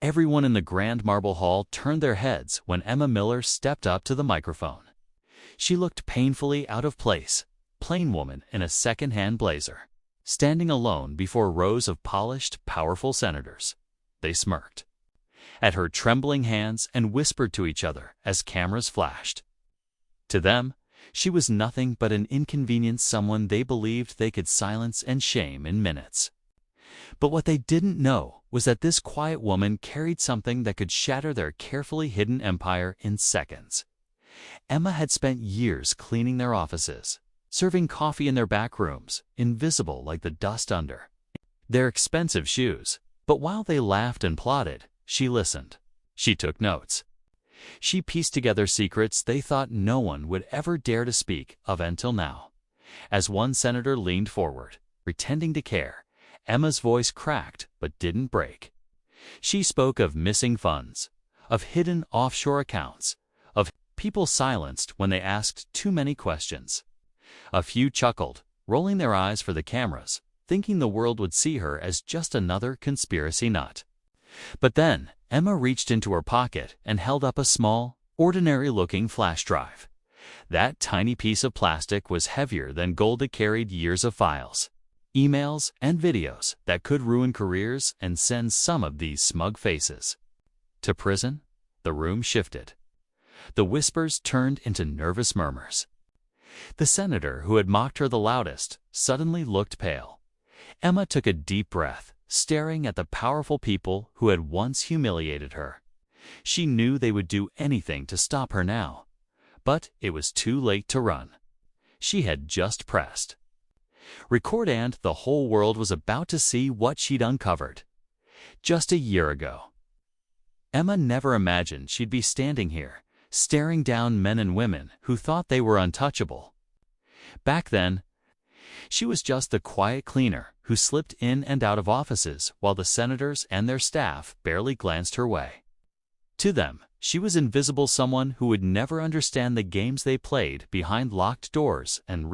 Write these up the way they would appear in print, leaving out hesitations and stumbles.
Everyone in the Grand Marble Hall turned their heads when Emma Miller stepped up to the microphone. She looked painfully out of place, plain woman in a second-hand blazer, standing alone before rows of polished, powerful senators. They smirked at her trembling hands and whispered to each other as cameras flashed. To them, she was nothing but an inconvenience, someone they believed they could silence and shame in minutes. But what they didn't know was that this quiet woman carried something that could shatter their carefully hidden empire in seconds. Emma had spent years cleaning their offices, serving coffee in their back rooms, invisible like the dust under their expensive shoes. But while they laughed and plotted, she listened. She took notes. She pieced together secrets they thought no one would ever dare to speak of until now. As one senator leaned forward, pretending to care, Emma's voice cracked but didn't break. She spoke of missing funds, of hidden offshore accounts, of people silenced when they asked too many questions. A few chuckled, rolling their eyes for the cameras, thinking the world would see her as just another conspiracy nut. But then, Emma reached into her pocket and held up a small, ordinary-looking flash drive. That tiny piece of plastic was heavier than gold. It carried years of files, emails, and videos that could ruin careers and send some of these smug faces to prison. The room shifted. The whispers turned into nervous murmurs. The senator who had mocked her the loudest suddenly looked pale. Emma took a deep breath, staring at the powerful people who had once humiliated her. She knew they would do anything to stop her now, but it was too late to run. She had just pressed record, and the whole world was about to see what she'd uncovered. Just a year ago, Emma never imagined she'd be standing here, staring down men and women who thought they were untouchable. Back then, she was just the quiet cleaner who slipped in and out of offices while the senators and their staff barely glanced her way. To them, she was invisible, someone who would never understand the games they played behind locked doors and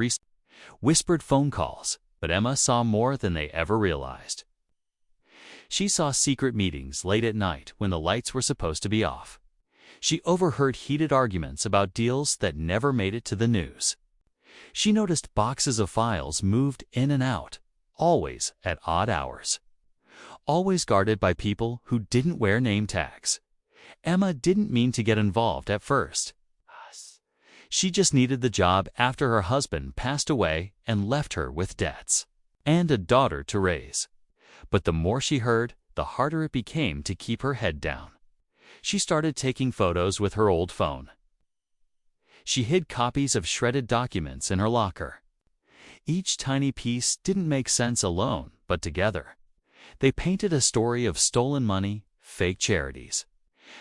whispered phone calls. But Emma saw more than they ever realized. She saw secret meetings late at night when the lights were supposed to be off. She overheard heated arguments about deals that never made it to the news. She noticed boxes of files moved in and out, always at odd hours, always guarded by people who didn't wear name tags. Emma didn't mean to get involved at first. She just needed the job after her husband passed away and left her with debts and a daughter to raise. But the more she heard, the harder it became to keep her head down. She started taking photos with her old phone. She hid copies of shredded documents in her locker. Each tiny piece didn't make sense alone, but together, they painted a story of stolen money, fake charities,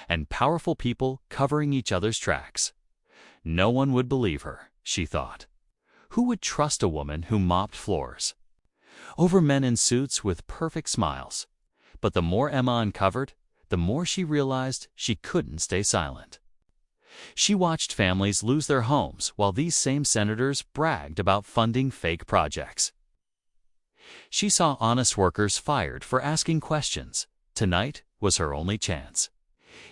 and powerful people covering each other's tracks. No one would believe her, she thought. Who would trust a woman who mopped floors over men in suits with perfect smiles? But the more Emma uncovered, the more she realized she couldn't stay silent. She watched families lose their homes while these same senators bragged about funding fake projects. She saw honest workers fired for asking questions. Tonight was her only chance.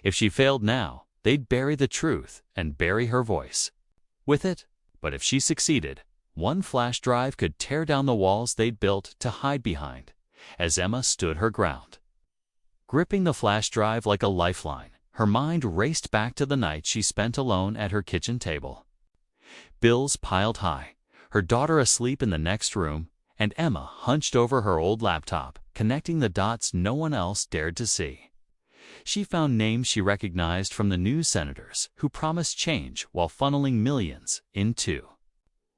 If she failed now, they'd bury the truth and bury her voice with it. But if she succeeded, one flash drive could tear down the walls they'd built to hide behind. As Emma stood her ground, gripping the flash drive like a lifeline, her mind raced back to the night she spent alone at her kitchen table. Bills piled high, her daughter asleep in the next room, and Emma hunched over her old laptop, connecting the dots no one else dared to see. She found names she recognized from the news senators who promised change while funneling millions into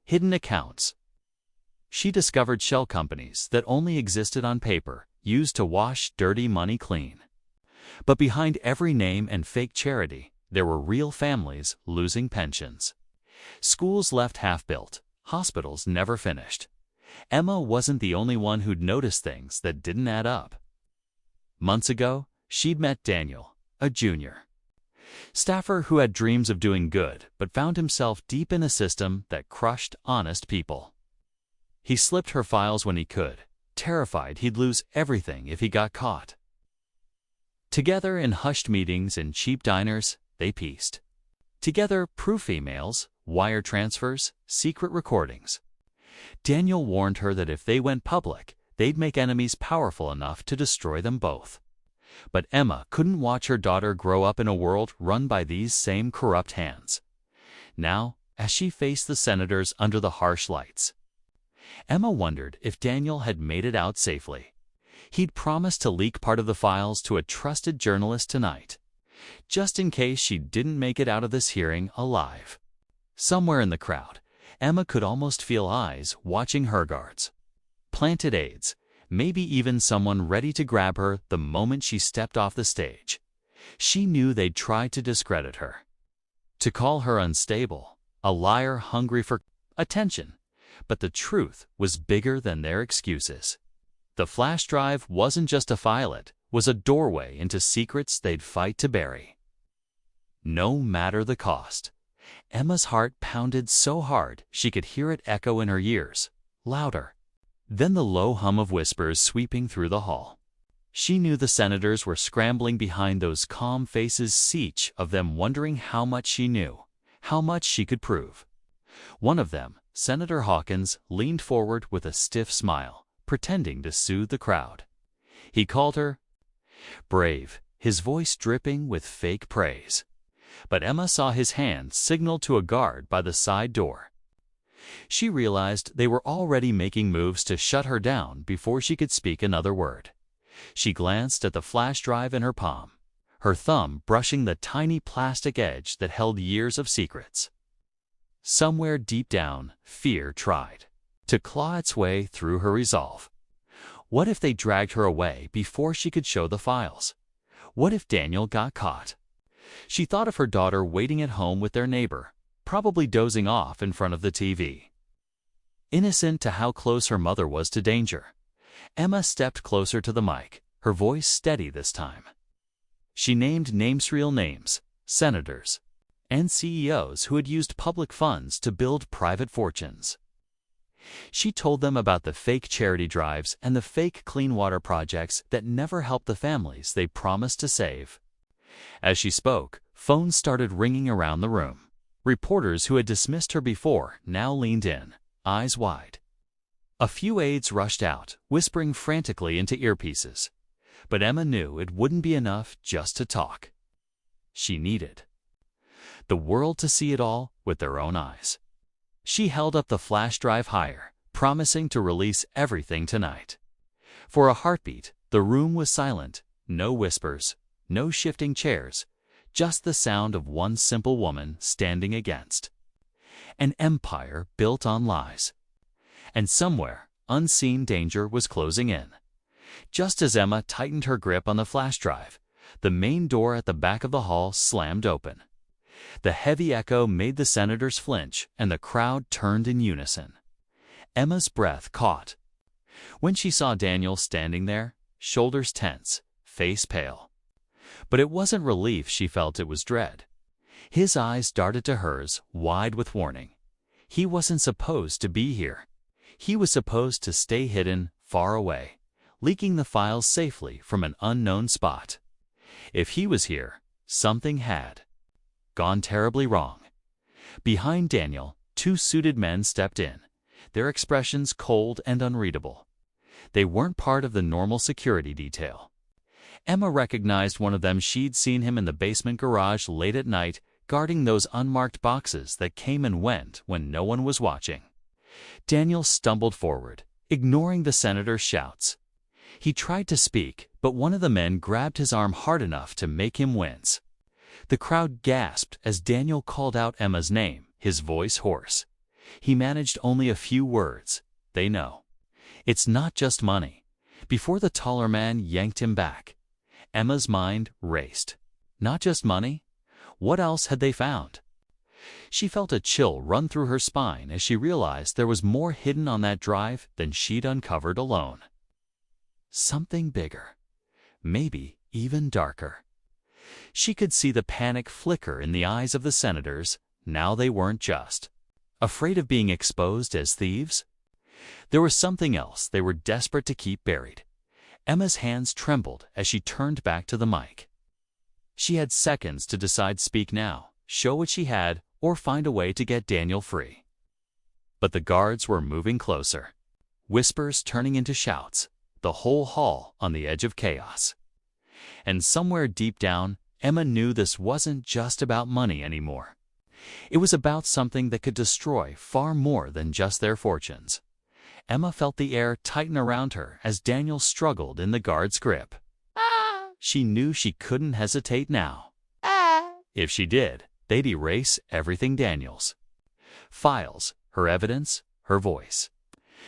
hidden accounts. She discovered shell companies that only existed on paper, used to wash dirty money clean. But behind every name and fake charity, there were real families losing pensions. Schools left half-built, hospitals never finished. Emma wasn't the only one who'd noticed things that didn't add up. Months ago, she'd met Daniel, a junior staffer who had dreams of doing good but found himself deep in a system that crushed honest people. He slipped her files when he could, terrified he'd lose everything if he got caught. Together in hushed meetings in cheap diners, they pieced together proof emails, wire transfers, secret recordings. Daniel warned her that if they went public, they'd make enemies powerful enough to destroy them both. But Emma couldn't watch her daughter grow up in a world run by these same corrupt hands. Now, as she faced the senators under the harsh lights, Emma wondered if Daniel had made it out safely. He'd promised to leak part of the files to a trusted journalist tonight, just in case she didn't make it out of this hearing alive. Somewhere in the crowd, Emma could almost feel eyes watching her guards. Planted aides, maybe even someone ready to grab her the moment she stepped off the stage. She knew they'd try to discredit her, to call her unstable, a liar hungry for attention. But the truth was bigger than their excuses. The flash drive wasn't just a file, it was a doorway into secrets they'd fight to bury, no matter the cost. Emma's heart pounded so hard she could hear it echo in her ears, louder. Then the low hum of whispers sweeping through the hall. She knew the senators were scrambling behind those calm faces, each of them wondering how much she knew, how much she could prove. One of them, Senator Hawkins, leaned forward with a stiff smile, pretending to soothe the crowd. He called her brave, his voice dripping with fake praise. But Emma saw his hand signal to a guard by the side door. She realized they were already making moves to shut her down before she could speak another word. She glanced at the flash drive in her palm, her thumb brushing the tiny plastic edge that held years of secrets. Somewhere deep down, fear tried to claw its way through her resolve. What if they dragged her away before she could show the files? What if Daniel got caught? She thought of her daughter waiting at home with their neighbor, probably dozing off in front of the TV. Innocent to how close her mother was to danger, Emma stepped closer to the mic, her voice steady this time. She named real names, senators, and CEOs who had used public funds to build private fortunes. She told them about the fake charity drives and the fake clean water projects that never helped the families they promised to save. As she spoke, phones started ringing around the room. Reporters who had dismissed her before now leaned in, eyes wide. A few aides rushed out, whispering frantically into earpieces. But Emma knew it wouldn't be enough just to talk. She needed the world to see it all with their own eyes. She held up the flash drive higher, promising to release everything tonight. For a heartbeat, the room was silent, no whispers, no shifting chairs, just the sound of one simple woman standing against an empire built on lies. And somewhere, unseen danger was closing in. Just as Emma tightened her grip on the flash drive, the main door at the back of the hall slammed open. The heavy echo made the senators flinch, and the crowd turned in unison. Emma's breath caught when she saw Daniel standing there, shoulders tense, face pale. But it wasn't relief she felt, it was dread. His eyes darted to hers, wide with warning. He wasn't supposed to be here. He was supposed to stay hidden, far away, leaking the files safely from an unknown spot. If he was here, something had gone terribly wrong. Behind Daniel, two suited men stepped in, their expressions cold and unreadable. They weren't part of the normal security detail. Emma recognized one of them. She'd seen him in the basement garage late at night, guarding those unmarked boxes that came and went when no one was watching. Daniel stumbled forward, ignoring the senator's shouts. He tried to speak, but one of the men grabbed his arm hard enough to make him wince. The crowd gasped as Daniel called out Emma's name, his voice hoarse. He managed only a few words. They know. It's not just money. Before the taller man yanked him back, Emma's mind raced. Not just money? What else had they found? She felt a chill run through her spine as she realized there was more hidden on that drive than she'd uncovered alone. Something bigger. Maybe even darker. She could see the panic flicker in the eyes of the senators. Now they weren't just afraid of being exposed as thieves. There was something else they were desperate to keep buried. Emma's hands trembled as she turned back to the mic. She had seconds to decide: speak now, show what she had, or find a way to get Daniel free. But the guards were moving closer, whispers turning into shouts, the whole hall on the edge of chaos. And somewhere deep down, Emma knew this wasn't just about money anymore. It was about something that could destroy far more than just their fortunes. Emma felt the air tighten around her as Daniel struggled in the guard's grip. She knew she couldn't hesitate now. If she did, they'd erase everything Daniel's. Files, her evidence, her voice.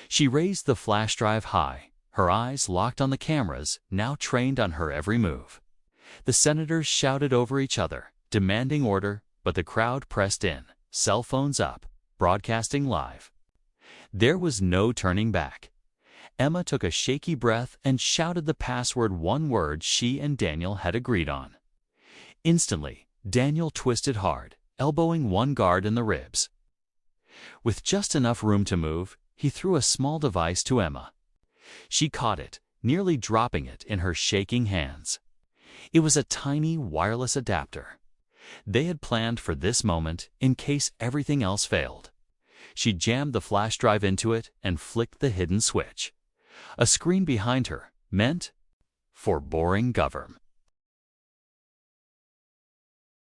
She raised the flash drive high, her eyes locked on the cameras, now trained on her every move. The senators shouted over each other, demanding order, but the crowd pressed in, cell phones up, broadcasting live. There was no turning back. Emma took a shaky breath and shouted the password, one word she and Daniel had agreed on. Instantly, Daniel twisted hard, elbowing one guard in the ribs. With just enough room to move, he threw a small device to Emma. She caught it, nearly dropping it in her shaking hands. It was a tiny wireless adapter. They had planned for this moment in case everything else failed. She jammed the flash drive into it and flicked the hidden switch. A screen behind her meant for boring government.